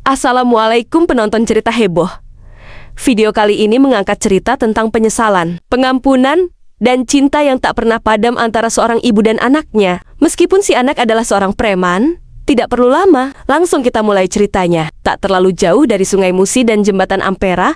Assalamualaikum penonton cerita heboh. Video kali ini mengangkat cerita tentang penyesalan, pengampunan, dan cinta yang tak pernah padam antara seorang ibu dan anaknya. Meskipun si anak adalah seorang preman, tidak perlu lama, langsung kita mulai ceritanya. Tak terlalu jauh dari Sungai Musi dan Jembatan Ampera,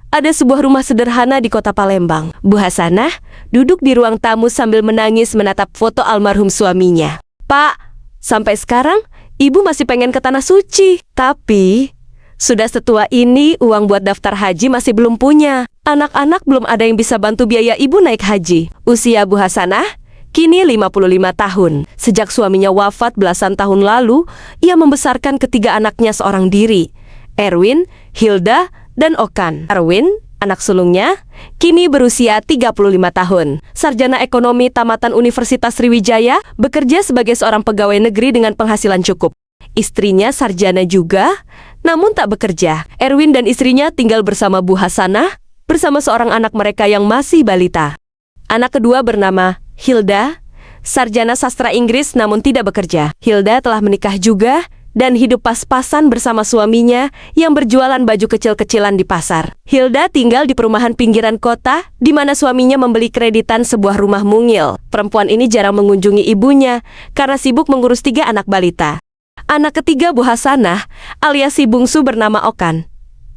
ada sebuah rumah sederhana di kota Palembang. Bu Hasanah duduk di ruang tamu sambil menangis menatap foto almarhum suaminya. "Pak, sampai sekarang ibu masih pengen ke Tanah Suci. Tapi sudah setua ini, uang buat daftar haji masih belum punya. Anak-anak belum ada yang bisa bantu biaya ibu naik haji." Usia Bu Hasanah kini 55 tahun. Sejak suaminya wafat belasan tahun lalu, ia membesarkan ketiga anaknya seorang diri, Erwin, Hilda, dan Okan. Erwin, anak sulungnya, kini berusia 35 tahun. Sarjana ekonomi tamatan Universitas Sriwijaya, bekerja sebagai seorang pegawai negeri dengan penghasilan cukup. Istrinya sarjana juga, namun tak bekerja. Erwin dan istrinya tinggal bersama Bu Hasanah, bersama seorang anak mereka yang masih balita. Anak kedua bernama Hilda, sarjana sastra Inggris namun tidak bekerja. Hilda telah menikah juga dan hidup pas-pasan bersama suaminya yang berjualan baju kecil-kecilan di pasar. Hilda tinggal di perumahan pinggiran kota, di mana suaminya membeli kreditan sebuah rumah mungil. Perempuan ini jarang mengunjungi ibunya karena sibuk mengurus 3 anak balita. Anak ketiga Bu Hasanah, alias si bungsu, bernama Okan.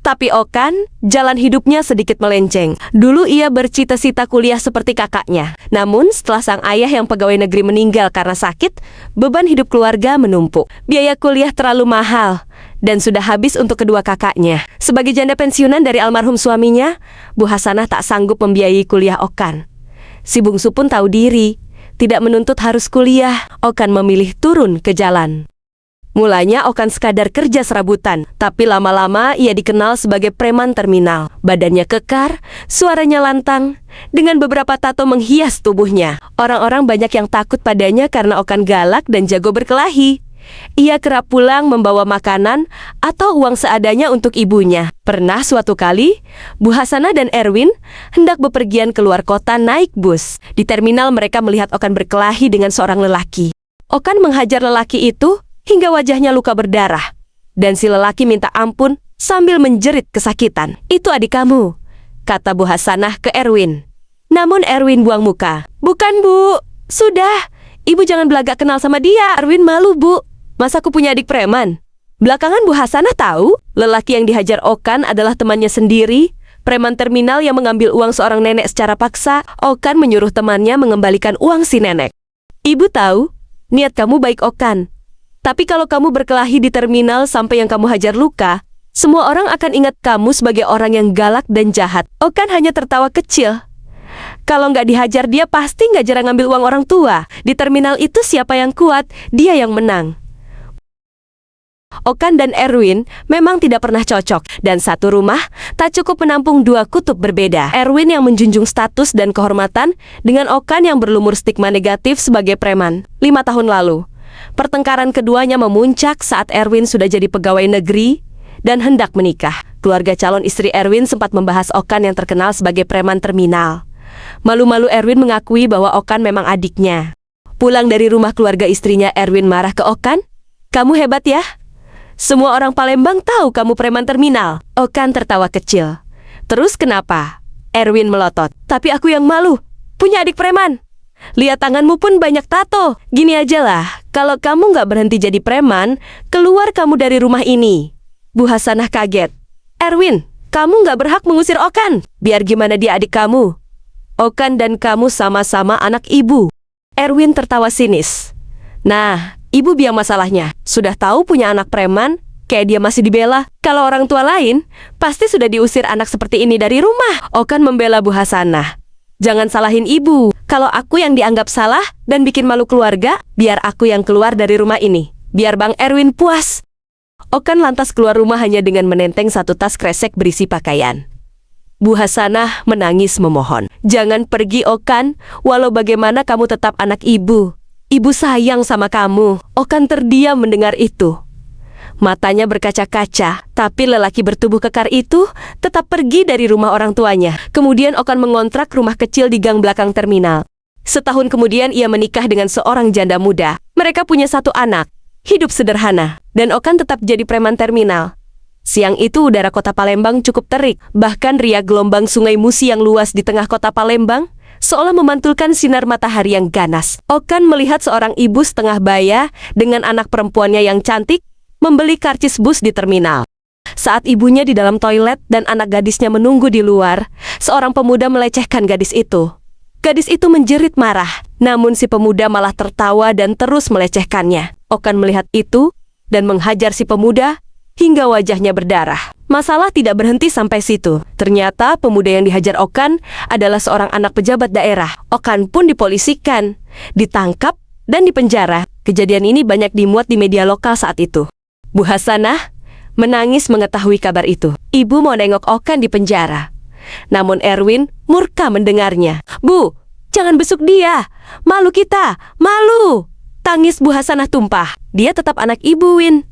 Tapi Okan, jalan hidupnya sedikit melenceng. Dulu ia bercita-cita kuliah seperti kakaknya. Namun setelah sang ayah yang pegawai negeri meninggal karena sakit, beban hidup keluarga menumpuk. Biaya kuliah terlalu mahal dan sudah habis untuk kedua kakaknya. Sebagai janda pensiunan dari almarhum suaminya, Bu Hasanah tak sanggup membiayai kuliah Okan. Si bungsu pun tahu diri, tidak menuntut harus kuliah. Okan memilih turun ke jalan. Mulanya Okan sekadar kerja serabutan, tapi lama-lama ia dikenal sebagai preman terminal. Badannya kekar, suaranya lantang, dengan beberapa tato menghias tubuhnya. Orang-orang banyak yang takut padanya karena Okan galak dan jago berkelahi. Ia kerap pulang membawa makanan atau uang seadanya untuk ibunya. Pernah suatu kali, Bu Hasanah dan Erwin hendak bepergian keluar kota naik bus. Di terminal mereka melihat Okan berkelahi dengan seorang lelaki. Okan menghajar lelaki itu hingga wajahnya luka berdarah. Dan si lelaki minta ampun sambil menjerit kesakitan. "Itu adik kamu," kata Bu Hasanah ke Erwin. Namun Erwin buang muka. "Bukan, Bu. Sudah, ibu jangan belagak kenal sama dia." Erwin malu, "Bu. Masa aku punya adik preman?" Belakangan Bu Hasanah tahu lelaki yang dihajar Okan adalah temannya sendiri, preman terminal yang mengambil uang seorang nenek secara paksa. Okan menyuruh temannya mengembalikan uang si nenek. "Ibu tahu, niat kamu baik, Okan. Tapi kalau kamu berkelahi di terminal sampai yang kamu hajar luka, semua orang akan ingat kamu sebagai orang yang galak dan jahat." Okan hanya tertawa kecil. Kalau nggak dihajar dia pasti nggak jarang ngambil uang orang tua. Di terminal itu siapa yang kuat, dia yang menang. Okan dan Erwin memang tidak pernah cocok, dan satu rumah tak cukup menampung 2 kutub berbeda. Erwin yang menjunjung status dan kehormatan, dengan Okan yang berlumur stigma negatif sebagai preman. 5 tahun lalu, pertengkaran keduanya memuncak saat Erwin sudah jadi pegawai negeri dan hendak menikah. Keluarga calon istri Erwin sempat membahas Okan yang terkenal sebagai preman terminal. Malu-malu Erwin mengakui bahwa Okan memang adiknya. Pulang dari rumah keluarga istrinya, Erwin marah ke Okan. "Kamu hebat ya? Semua orang Palembang tahu kamu preman terminal." Okan tertawa kecil. "Terus kenapa?" Erwin melotot. "Tapi aku yang malu, punya adik preman. Lihat tanganmu pun banyak tato. Gini aja lah, kalau kamu nggak berhenti jadi preman, keluar kamu dari rumah ini." Bu Hasanah kaget. "Erwin, kamu nggak berhak mengusir Okan. Biar gimana dia adik kamu. Okan dan kamu sama-sama anak ibu." Erwin tertawa sinis. "Nah, ibu biang masalahnya. Sudah tahu punya anak preman, kayak dia masih dibela. Kalau orang tua lain, pasti sudah diusir anak seperti ini dari rumah." Okan membela Bu Hasanah. "Jangan salahin ibu. Kalau aku yang dianggap salah dan bikin malu keluarga, biar aku yang keluar dari rumah ini. Biar Bang Erwin puas." Okan lantas keluar rumah hanya dengan menenteng 1 tas kresek berisi pakaian. Bu Hasanah menangis memohon. "Jangan pergi, Okan. Walau bagaimana kamu tetap anak ibu. Ibu sayang sama kamu." Okan terdiam mendengar itu. Matanya berkaca-kaca, tapi lelaki bertubuh kekar itu tetap pergi dari rumah orang tuanya. Kemudian Okan mengontrak rumah kecil di gang belakang terminal. Setahun kemudian ia menikah dengan seorang janda muda. Mereka punya 1 anak, hidup sederhana, dan Okan tetap jadi preman terminal. Siang itu udara kota Palembang cukup terik, bahkan riak gelombang Sungai Musi yang luas di tengah kota Palembang seolah memantulkan sinar matahari yang ganas. Okan melihat seorang ibu setengah baya dengan anak perempuannya yang cantik membeli karcis bus di terminal. Saat ibunya di dalam toilet dan anak gadisnya menunggu di luar, seorang pemuda melecehkan gadis itu. Gadis itu menjerit marah, namun si pemuda malah tertawa dan terus melecehkannya. Okan melihat itu dan menghajar si pemuda hingga wajahnya berdarah. Masalah tidak berhenti sampai situ. Ternyata pemuda yang dihajar Okan adalah seorang anak pejabat daerah. Okan pun dipolisikan, ditangkap, dan dipenjara. Kejadian ini banyak dimuat di media lokal saat itu. Bu Hasanah menangis mengetahui kabar itu. Ibu mau nengok Okan di penjara. Namun Erwin murka mendengarnya. Bu, jangan besuk dia. Malu kita, malu. Tangis Bu Hasanah tumpah. Dia tetap anak ibu, Win.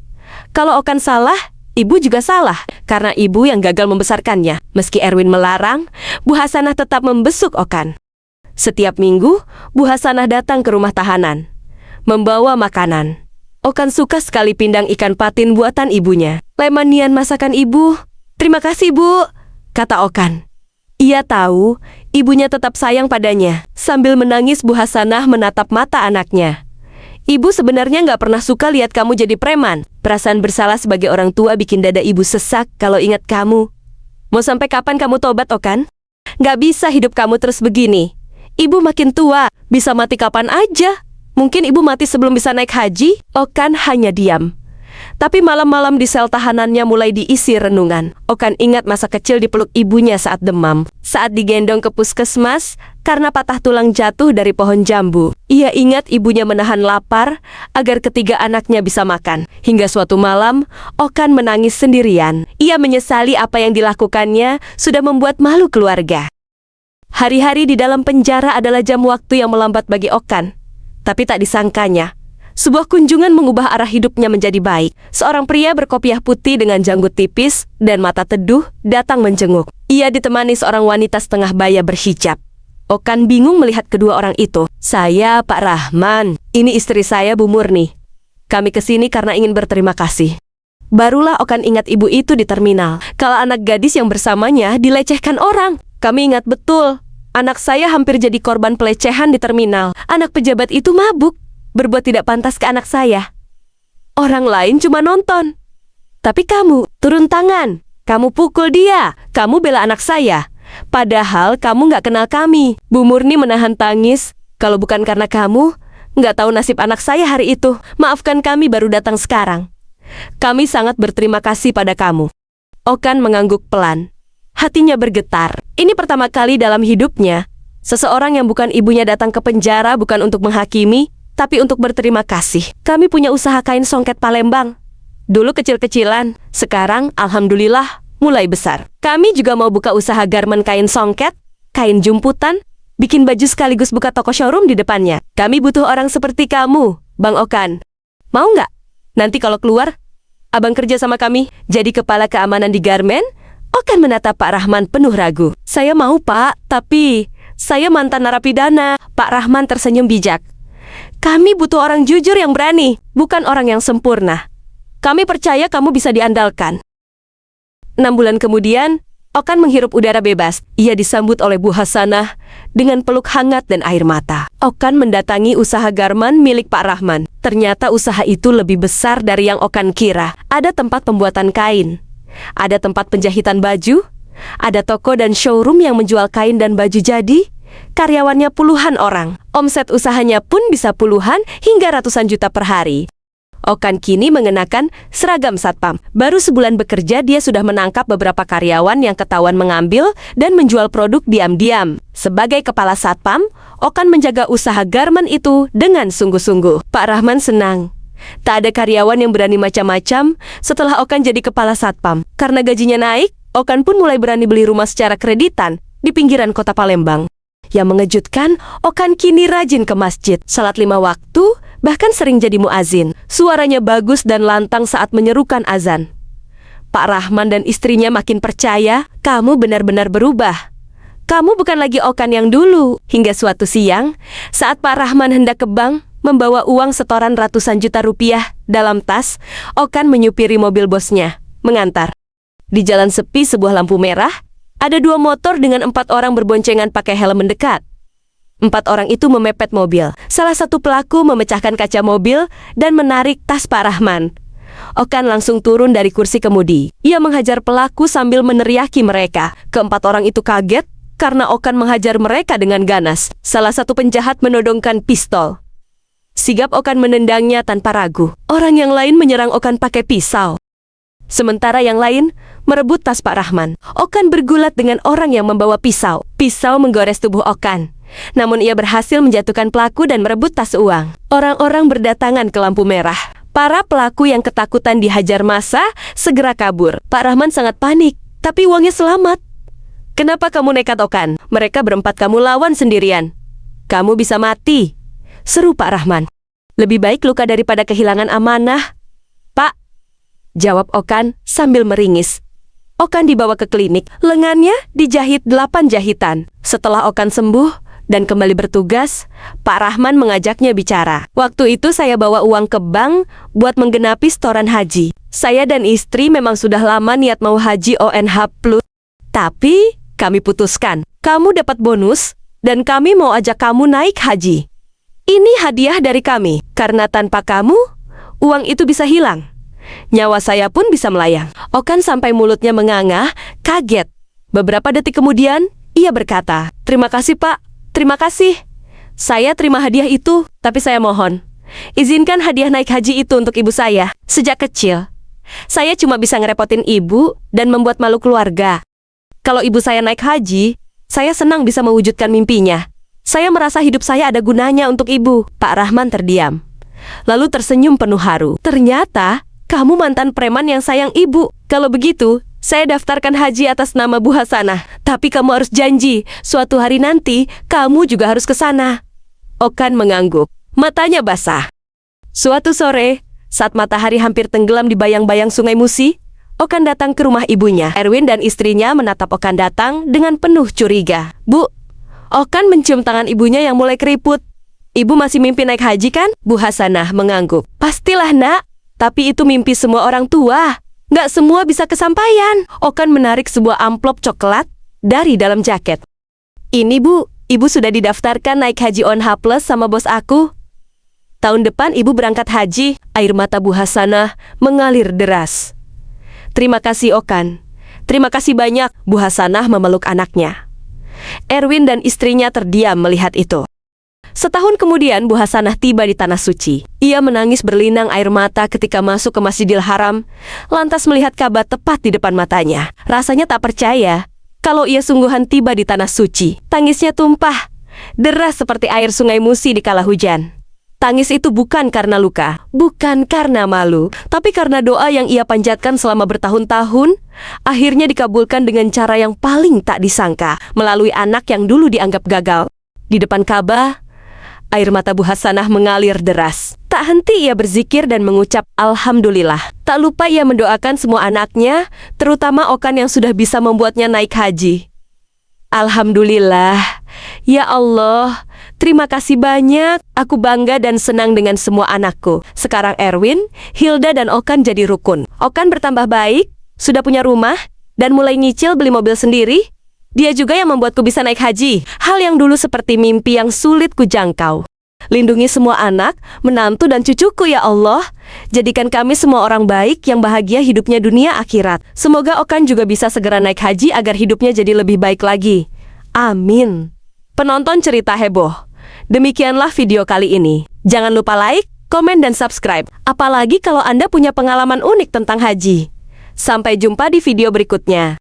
Kalau Okan salah, ibu juga salah. Karena ibu yang gagal membesarkannya. Meski Erwin melarang, Bu Hasanah tetap membesuk Okan. Setiap minggu, Bu Hasanah datang ke rumah tahanan, membawa makanan. Okan suka sekali pindang ikan patin buatan ibunya. Lemanian masakan ibu. Terima kasih, Bu, kata Okan. Ia tahu ibunya tetap sayang padanya. Sambil menangis, Bu Hasanah menatap mata anaknya. Ibu sebenarnya nggak pernah suka lihat kamu jadi preman. Perasaan bersalah sebagai orang tua bikin dada ibu sesak kalau ingat kamu. Mau sampai kapan kamu tobat, Okan? Nggak bisa hidup kamu terus begini. Ibu makin tua, bisa mati kapan aja. Mungkin ibu mati sebelum bisa naik haji. Okan hanya diam. Tapi malam-malam di sel tahanannya mulai diisi renungan. Okan ingat masa kecil dipeluk ibunya saat demam, saat digendong ke puskesmas karena patah tulang jatuh dari pohon jambu. Ia ingat ibunya menahan lapar agar ketiga anaknya bisa makan. Hingga suatu malam, Okan menangis sendirian. Ia menyesali apa yang dilakukannya sudah membuat malu keluarga. Hari-hari di dalam penjara adalah jam waktu yang melambat bagi Okan. Tapi tak disangkanya, sebuah kunjungan mengubah arah hidupnya menjadi baik. Seorang pria berkopiah putih dengan janggut tipis dan mata teduh datang menjenguk. Ia ditemani seorang wanita setengah baya berhijab. Okan bingung melihat kedua orang itu. Saya Pak Rahman, ini istri saya Bu Murni. Kami kesini karena ingin berterima kasih. Barulah Okan ingat ibu itu di terminal. Kalau anak gadis yang bersamanya dilecehkan orang. Kami ingat betul, anak saya hampir jadi korban pelecehan di terminal. Anak pejabat itu mabuk, berbuat tidak pantas ke anak saya. Orang lain cuma nonton. Tapi kamu turun tangan. Kamu pukul dia. Kamu bela anak saya. Padahal kamu nggak kenal kami. Bu Murni menahan tangis. Kalau bukan karena kamu, nggak tahu nasib anak saya hari itu. Maafkan kami baru datang sekarang. Kami sangat berterima kasih pada kamu. Okan mengangguk pelan. Hatinya bergetar. Ini pertama kali dalam hidupnya, seseorang yang bukan ibunya datang ke penjara bukan untuk menghakimi, tapi untuk berterima kasih. Kami punya usaha kain songket Palembang. Dulu kecil-kecilan, sekarang alhamdulillah mulai besar. Kami juga mau buka usaha garmen kain songket, kain jumputan, bikin baju sekaligus buka toko showroom di depannya. Kami butuh orang seperti kamu, Bang Okan. Mau nggak? Nanti kalau keluar, abang kerja sama kami, jadi kepala keamanan di garmen? Okan menatap Pak Rahman penuh ragu. Saya mau, Pak, tapi saya mantan narapidana. Pak Rahman tersenyum bijak. Kami butuh orang jujur yang berani, bukan orang yang sempurna. Kami percaya kamu bisa diandalkan. 6 bulan kemudian, Okan menghirup udara bebas. Ia disambut oleh Bu Hasanah dengan peluk hangat dan air mata. Okan mendatangi usaha garmen milik Pak Rahman. Ternyata usaha itu lebih besar dari yang Okan kira. Ada tempat pembuatan kain, ada tempat penjahitan baju, ada toko dan showroom yang menjual kain dan baju jadi. Karyawannya puluhan orang. Omset usahanya pun bisa puluhan hingga ratusan juta per hari. Okan kini mengenakan seragam satpam. Baru sebulan bekerja, dia sudah menangkap beberapa karyawan yang ketahuan mengambil dan menjual produk diam-diam. Sebagai kepala satpam, Okan menjaga usaha garmen itu dengan sungguh-sungguh. Pak Rahman senang. Tak ada karyawan yang berani macam-macam setelah Okan jadi kepala satpam. Karena gajinya naik, Okan pun mulai berani beli rumah secara kreditan di pinggiran kota Palembang. Yang mengejutkan, Okan kini rajin ke masjid, salat 5 waktu, bahkan sering jadi muazin. Suaranya bagus dan lantang saat menyerukan azan. Pak Rahman dan istrinya makin percaya, kamu benar-benar berubah. Kamu bukan lagi Okan yang dulu. Hingga suatu siang, saat Pak Rahman hendak ke bank, membawa uang setoran ratusan juta rupiah dalam tas, Okan menyupiri mobil bosnya, mengantar. Di jalan sepi sebuah lampu merah, ada 2 motor dengan 4 orang berboncengan pakai helm mendekat. 4 orang itu memepet mobil. Salah satu pelaku memecahkan kaca mobil dan menarik tas Pak Rahman. Okan langsung turun dari kursi kemudi. Ia menghajar pelaku sambil meneriaki mereka. Keempat orang itu kaget karena Okan menghajar mereka dengan ganas. Salah satu penjahat menodongkan pistol. Sigap Okan menendangnya tanpa ragu. Orang yang lain menyerang Okan pakai pisau. Sementara yang lain merebut tas Pak Rahman. Okan bergulat dengan orang yang membawa pisau. Pisau menggores tubuh Okan. Namun ia berhasil menjatuhkan pelaku dan merebut tas uang. Orang-orang berdatangan ke lampu merah. Para pelaku yang ketakutan dihajar massa segera kabur. Pak Rahman sangat panik, tapi uangnya selamat. Kenapa kamu nekat, Okan? Mereka berempat kamu lawan sendirian. Kamu bisa mati, seru Pak Rahman. Lebih baik luka daripada kehilangan amanah. Pak, jawab Okan sambil meringis. Okan dibawa ke klinik. Lengannya dijahit 8 jahitan. Setelah Okan sembuh dan kembali bertugas, Pak Rahman mengajaknya bicara. Waktu itu saya bawa uang ke bank buat menggenapi setoran haji. Saya dan istri memang sudah lama niat mau haji ONH+. Tapi kami putuskan, kamu dapat bonus dan kami mau ajak kamu naik haji. Ini hadiah dari kami, karena tanpa kamu, uang itu bisa hilang. Nyawa saya pun bisa melayang. Okan sampai mulutnya menganga, kaget. Beberapa detik kemudian, ia berkata, "Terima kasih, Pak. Terima kasih. Saya terima hadiah itu, tapi saya mohon, izinkan hadiah naik haji itu untuk ibu saya. Sejak kecil, saya cuma bisa ngerepotin ibu dan membuat malu keluarga. Kalau ibu saya naik haji, saya senang bisa mewujudkan mimpinya. Saya merasa hidup saya ada gunanya untuk ibu." Pak Rahman terdiam, lalu tersenyum penuh haru. "Ternyata kamu mantan preman yang sayang ibu. Kalau begitu, saya daftarkan haji atas nama Bu Hasanah. Tapi kamu harus janji, suatu hari nanti kamu juga harus ke sana." Okan mengangguk, matanya basah. Suatu sore, saat matahari hampir tenggelam di bayang-bayang Sungai Musi, Okan datang ke rumah ibunya. Erwin dan istrinya menatap Okan datang dengan penuh curiga. "Bu," Okan mencium tangan ibunya yang mulai keriput. "Ibu masih mimpi naik haji kan?" Bu Hasanah mengangguk. "Pastilah, Nak. Tapi itu mimpi semua orang tua. Nggak semua bisa kesampaian." Okan menarik sebuah amplop coklat dari dalam jaket. "Ini, Bu, ibu sudah didaftarkan naik haji ONH+ sama bos aku. Tahun depan ibu berangkat haji." Air mata Bu Hasanah mengalir deras. "Terima kasih, Okan. Terima kasih banyak." Bu Hasanah memeluk anaknya. Erwin dan istrinya terdiam melihat itu. Setahun kemudian, Bu Hasanah tiba di Tanah Suci. Ia menangis berlinang air mata ketika masuk ke Masjidil Haram, lantas melihat Ka'bah tepat di depan matanya. Rasanya tak percaya kalau ia sungguhan tiba di Tanah Suci. Tangisnya tumpah, deras seperti air Sungai Musi di kala hujan. Tangis itu bukan karena luka, bukan karena malu, tapi karena doa yang ia panjatkan selama bertahun-tahun, akhirnya dikabulkan dengan cara yang paling tak disangka, melalui anak yang dulu dianggap gagal. Di depan Ka'bah, air mata Bu Hasanah mengalir deras. Tak henti ia berzikir dan mengucap Alhamdulillah. Tak lupa ia mendoakan semua anaknya, terutama Okan yang sudah bisa membuatnya naik haji. "Alhamdulillah, ya Allah, terima kasih banyak. Aku bangga dan senang dengan semua anakku." Sekarang Erwin, Hilda dan Okan jadi rukun. Okan bertambah baik, sudah punya rumah, dan mulai nyicil beli mobil sendiri. Dia juga yang membuatku bisa naik haji, hal yang dulu seperti mimpi yang sulit kujangkau. Lindungi semua anak, menantu dan cucuku ya Allah. Jadikan kami semua orang baik yang bahagia hidupnya dunia akhirat. Semoga Okan juga bisa segera naik haji agar hidupnya jadi lebih baik lagi. Amin. Penonton cerita heboh, demikianlah video kali ini. Jangan lupa like, komen dan subscribe. Apalagi kalau Anda punya pengalaman unik tentang haji. Sampai jumpa di video berikutnya.